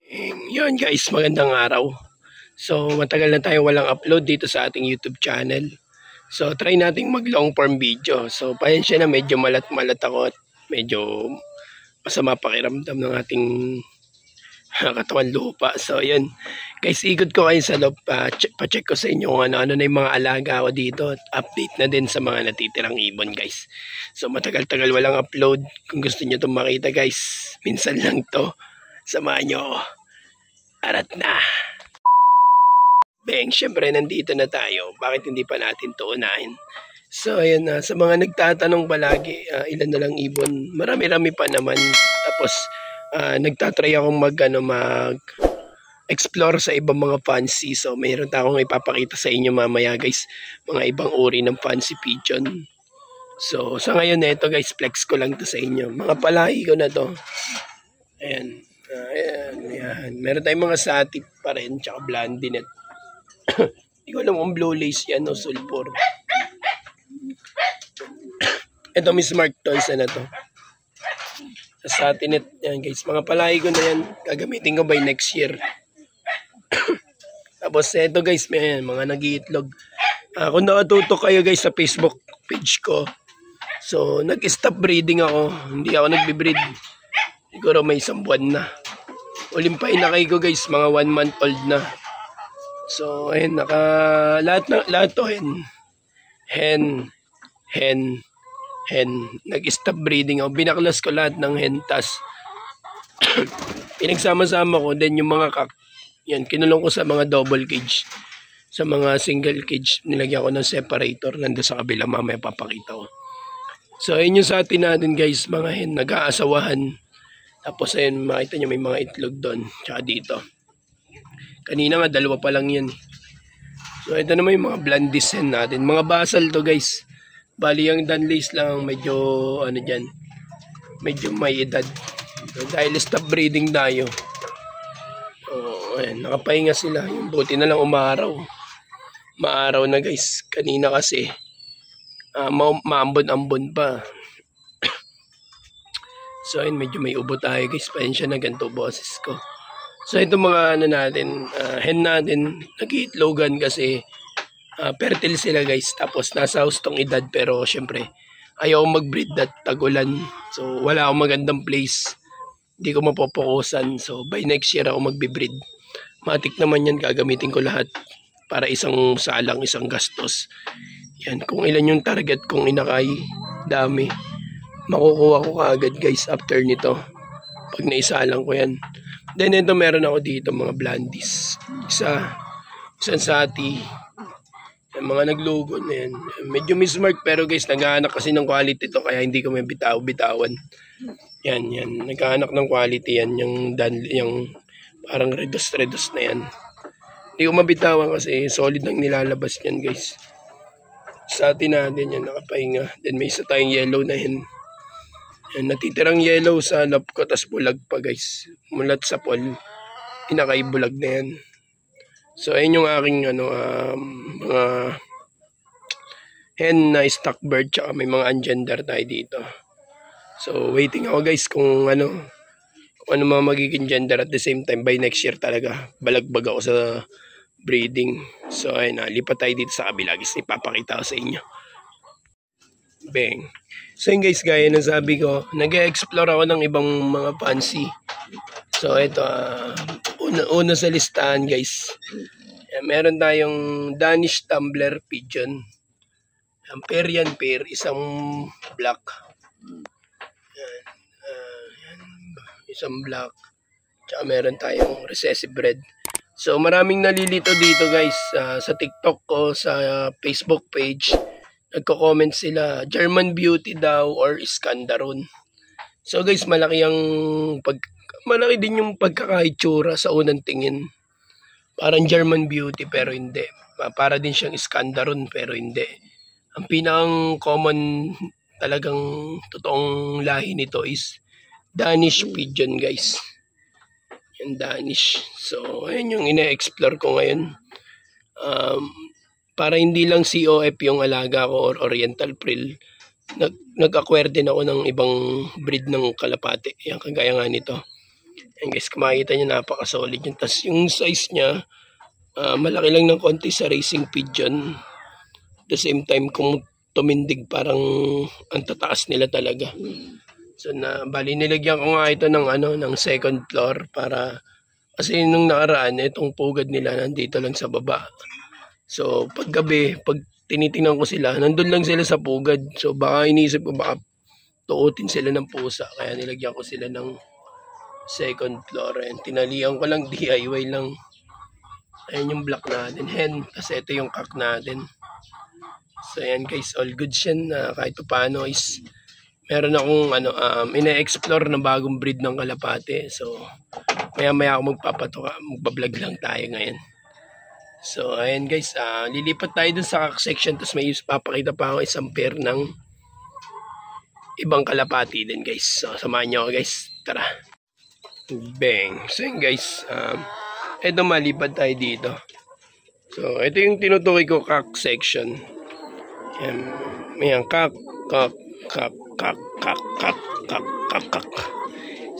Yun guys, magandang araw. So matagal na tayo walang upload dito sa ating YouTube channel. So try nating mag long form video. So pasensya na, medyo malat-malat ako at medyo masama pakiramdam ng ating katawan lupa. So yun guys, ikot ko kayo sa loob, pa-check ko sa inyo kung ano-ano na yung mga alaga ko dito at update na din sa mga natitirang ibon guys. So matagal-tagal walang upload. Kung gusto nyo itong makita guys, minsan lang to, samahan nyo ako. Arat na. Beng, syempre nandito na tayo. Bakit hindi pa natin to unahin? So ayan na, sa mga nagtatanong palagi, ilan na lang ibon, marami-rami pa naman. Tapos nagtatry akong mag explore sa ibang mga fancy. So mayroon akong ipapakita sa inyo mamaya guys, mga ibang uri ng fancy pigeon. So sa ngayon na ito guys, flex ko lang to sa inyo. Mga palahi ko na to. Ayan. Ayan. Meron tayong mga satif pa rin, tsaka blondinet. Hindi ko alam kung blue lace yan o sulfur. Ito, Miss Mark Toys na to. Sa satinet yan guys. Mga palahi ko na yan. Gagamitin ko by next year. Tapos ito guys, may mga nag-iitlog. Kung nakatutok kayo guys sa Facebook page ko, so nag-stop breeding ako. Hindi ako nagbe-breed. Siguro may isang buwan na. Uling pa inakay ko guys, mga 1 month old na. So ayun, lahat to hen. Nag-stop breeding ako. Binaklas ko lahat ng hen, tas pinagsama-sama ko. Then yung mga yan, kinulong ko sa mga double cage. Sa mga single cage, nilagyan ko ng separator. Nandun sa kabila, mamaya papakita ko. So ayun yung sa atin natin guys, mga hen, nag-aasawahan. Tapos ayun, makita nyo may mga itlog doon. Tsaka dito. Kanina nga, 2 pa lang yan. So ito naman yung mga blandis hen natin. Mga basal to guys. Bali yung Danlace lang medyo ano dyan. Medyo may edad. So, dahil stop breeding tayo. Ayan, nakapahinga sila. Yung buti na lang umaraw. Maaraw na guys. Kanina kasi maambon-ambon pa. So ayun, medyo may ubo tayo guys. Pasensya na, ganito boses ko. So ito mga ano natin, hen natin, nag-iitlogan kasi fertile sila guys. Tapos nasa hustong edad, pero syempre ayaw mag-breed at tagulan. So wala akong magandang place. Hindi ko mapopokusan. So by next year ako magbe-breed. Matik naman yan, gagamitin ko lahat para isang salang, isang gastos. Yan, kung ilan yung target kong inakay, dami. Makukuha ko kaagad guys after nito. Pag naisalang ko yan. Then ito meron ako dito, mga blandis. Isang sati. Yung mga naglugo na yan. Medyo mismark, pero guys, naghahanap kasi ng quality to, kaya hindi ko may bitawan. Yan. Naghahanap ng quality yan. Yung parang redos na yan. Hindi ko mabitawan kasi solid ang nilalabas yan guys. Sa atin natin yan, nakapahinga. Then may isa tayong yellow na yan. Yan, natitirang yellow sa lap ko, tas bulag pa guys. Mulat sa poll, inakay bulag na yan. So ayun yung aking mga hen na stock bird, tsaka may mga ungender tayo dito. So waiting ako guys kung ano mga magiging gender. At the same time, by next year talaga balagbag ako sa breeding. So ayun, lipat tayo dito sa kabila guys. Ipapakita ko sa inyo. Bang. So yun guys, gaya ng sabi ko, nag-explore ako ng ibang mga fancy. So ito, una sa listahan guys. Meron tayong Danish Tumbler Pigeon. Pair yan, pair. Isang black. Isang black. Tsaka meron tayong recessive red. So maraming nalilito dito guys. Sa TikTok ko, sa Facebook page, nagko-comment sila, German Beauty daw or Iskandaron. So guys, malaki din yung pagkakaitsura sa unang tingin. Parang German Beauty pero hindi. Para din siyang Iskandaron pero hindi. Ang pinakang common talagang totoong lahi nito is Danish Pigeon guys. Yung Danish. So ayun yung ina-explore ko ngayon. Para hindi lang COF yung alaga ko or Oriental Frill, nag-acquire din ako ng ibang breed ng kalapate. Yan, kagaya nga nito. Ayan guys, kung makikita nyo, napaka-solid yun. Tapos yung size niya, malaki lang ng konti sa racing pigeon. At the same time, kung tumindig, parang ang tataas nila talaga. So bali nilagyan ko nga ito ng second floor para kasi nung nakaraan itong pugad nila nandito lang sa baba. So pag gabi, pag tinitingnan ko sila, nandun lang sila sa pugad. So baka iniisip ko baka tuutin sila ng pusa, kaya nilagyan ko sila ng second floor. And tinalian ko lang, DIY lang. Ayan yung block natin, hen, kasi ito yung cock natin. So ayan guys, all good yan. Kahit paano is meron akong ina-explore na bagong breed ng kalapate. So maya ako magbablog lang tayo ngayon. So ayan guys, lilipat tayo dun sa cock section, tapos may papakita pa ako isang pair ng ibang kalapati din guys. So samahan nyo ako guys, tara. Bang. So yun guys, ito malipad tayo dito. So ito yung tinutukoy ko cock section. Ayan, kak.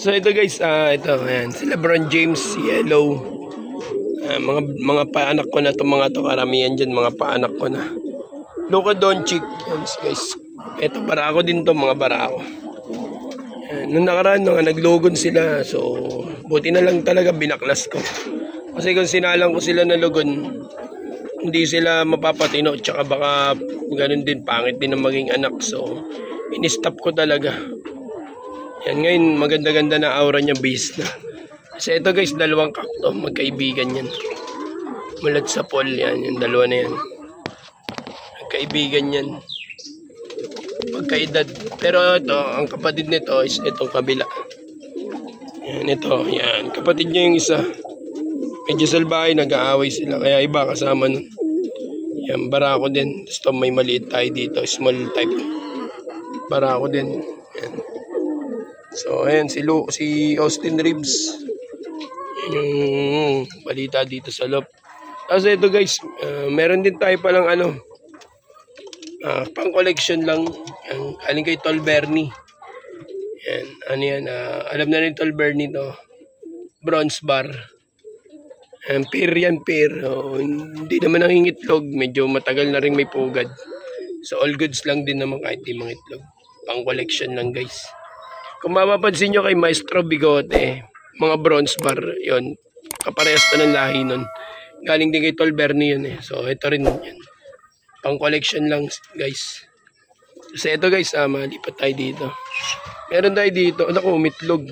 So ito guys, ito, ayan, si LeBron James, yellow. Mga paanak ko na to, mga to, karamihan dyan, mga paanak ko na. Luka Doncic, yan guys. Ito, barako din to, mga barako. Nung nakaraan, naglogon sila, so buti na lang talaga binaklas ko. Kasi kung sinalang ko sila na logon, hindi sila mapapatino, tsaka baka ganun din, pangit din ang maging anak. So in-stop ko talaga. Yan, ngayon maganda-ganda na aura niya, base na. Kasi ito guys, dalawang kakto, magkaibigan yan. Mulat sa poll yan, yung dalawa na yan. Magkaibigan yan. Magkaedad. Pero ito, ang kapatid nito is itong kabila. Yan, ito, yan. Kapatid niya yung isa. Medyo salbahay, nag-aaway sila, kaya iba kasama nun. Yan, barako din. Gusto may maliit tayo dito, small type. Barako din. Yan. So, ayan, si Austin Reeves. Yan yung balita dito sa loob. Tapos ito guys, meron din tayo palang pang collection lang. Yan, aling kay Tol Bernie. Yan, yan, alam na rin Tol Bernie to. Bronze bar. Pair yan, pair. Hindi naman nangingitlog. Medyo matagal na rin may pugad. So all goods lang din naman kahit di mga itlog. Pang collection lang guys. Kung mapapansin nyo kay Maestro Bigote, mga bronze bar, yon, kaparehas na ng lahi nun. Galing din kay Tol Bernie yun eh. So ito rin yan. Pang collection lang guys. Kasi ito guys, malipat tayo dito. Meron tayo dito. Naku, umitlog.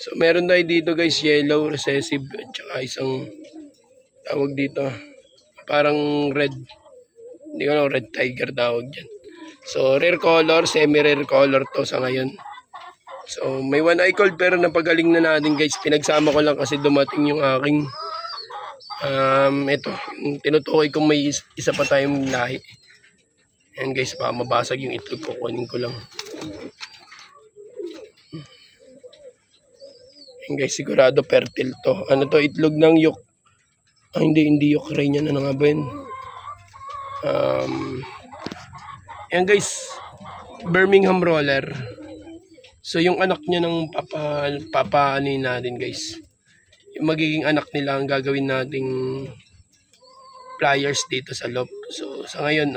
So meron tayo dito guys, yellow, recessive, at saka isang tawag dito, parang red, hindi ko alam, red tiger tawag dyan. So rare color, semi-rare color to sa ngayon. So may one eye cold pero napagaling na natin guys. Pinagsama ko lang kasi dumating yung aking, ito, yung tinutukoy kong may isa pa tayong lahi. Ayan guys, baka mabasag yung itlog ko, kunin ko lang. Guys, sigurado fertile to. Ano to, itlog ng yok. Hindi yok ray niya. Ano nga ba yun? Yan guys, Birmingham Roller. So yung anak niya ng papaanoin natin guys. Yung magiging anak nila ang gagawin nating pliers dito sa loob. So sa ngayon,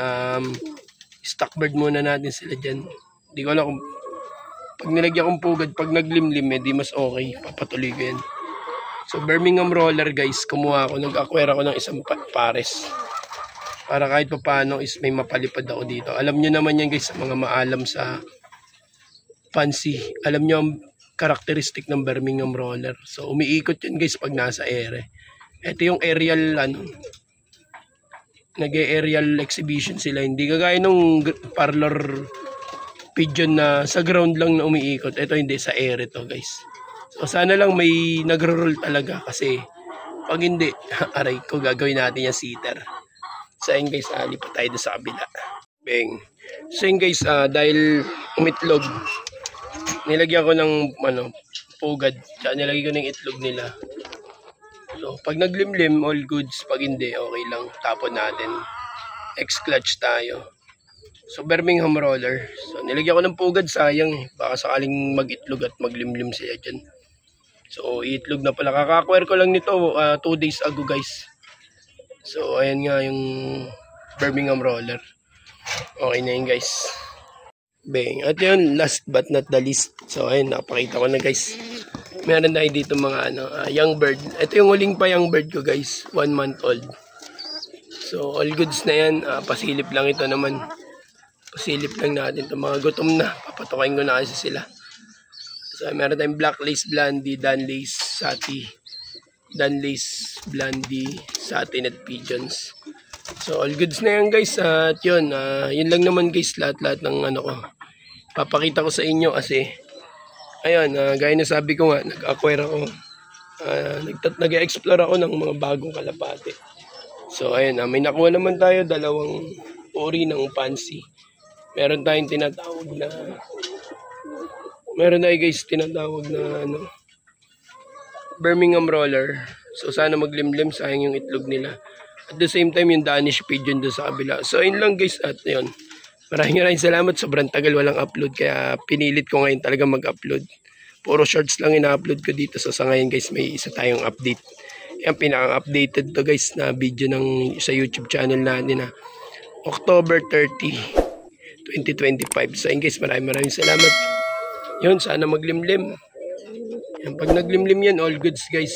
stock bird muna natin sila dyan. Hindi ko alam kung pag nilagyan kong pugad, pag naglimlim, di mas okay. Papatuloy ko yan. So, Birmingham Roller guys, kumuha ako, nag-acquire ako ng isang pares. Para kahit pa paano is may mapalipad ako dito. Alam nyo naman yan guys, sa mga maalam sa fancy. Alam nyo ang karakteristik ng Birmingham Roller. So, umiikot yan guys pag nasa ere. Ito yung aerial, nag-aerial exhibition sila. Hindi kagaya nung parlor pigeon na sa ground lang na umiikot. Ito hindi, sa air ito guys. So sana lang may nagro-roll talaga kasi pag hindi, aray ko, gagawin natin yung seater. So yun guys, lipat tayo sa kabila. Bang. So yun guys, dahil umitlog, nilagyan ko ng pugad, tsaka nilagyan ko ng itlog nila. So pag naglimlim, all goods. Pag hindi, okay lang, tapon natin. X-clutch tayo. So Birmingham roller. So nilagyan ko ng pugad, sayang eh. Baka sakaling mag-itlog at maglimlim sila dyan. So itlog na pala. Kaka-acquire ko lang nito 2 days ago guys. So ayan nga yung Birmingham roller. Okay na yun guys. Bang. At yun, last but not the least. So ayun, napakita ko na guys. Meron tayo dito mga young bird. Ito yung huling pa young bird ko guys. 1 month old. So all goods na yan. Pasilip lang ito naman. Pasilip lang natin ito. Mga gutom na. Papatukain ko na kasi sila. So meron tayong black lace blondie, Danlace, Sati. Danlace, blondie, Satin at pigeons. So all goods na yan guys. At yun, yun lang naman guys. Lahat ng ko. Papakita ko sa inyo kasi ayun, gaya na sabi ko nga, nag-acquire ako. Nag-explore ako ng mga bagong kalapate. So ayun, may nakuha naman tayo 2 uri ng pansy. Meron tayong tinatawag na Birmingham roller. So sana maglimlim, sayang yung itlog nila. At the same time yung Danish pigeon doon sa kabila. So ayun lang guys, at yun. Maraming salamat, sobrang tagal walang upload kaya pinilit ko ngayon talaga mag-upload. Puro shorts lang ina-upload ko dito. So sa ngayon guys, may isa tayong update. Yan, pinaka-updated to guys na video sa YouTube channel natin na October 30, 2025. So ayun guys, maraming salamat. Yun, sana maglimlim. Yan, pag naglimlim yan, all goods guys.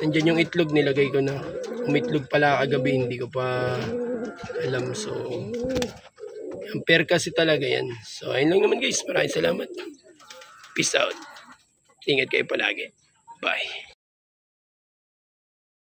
Nandyan yung itlog, nilagay ko na. Umitlog pala kagabi, hindi ko pa alam. So yan, pair kasi talaga yan. So ayun lang naman guys, maraming salamat. Peace out. Ingat kayo palagi. Bye.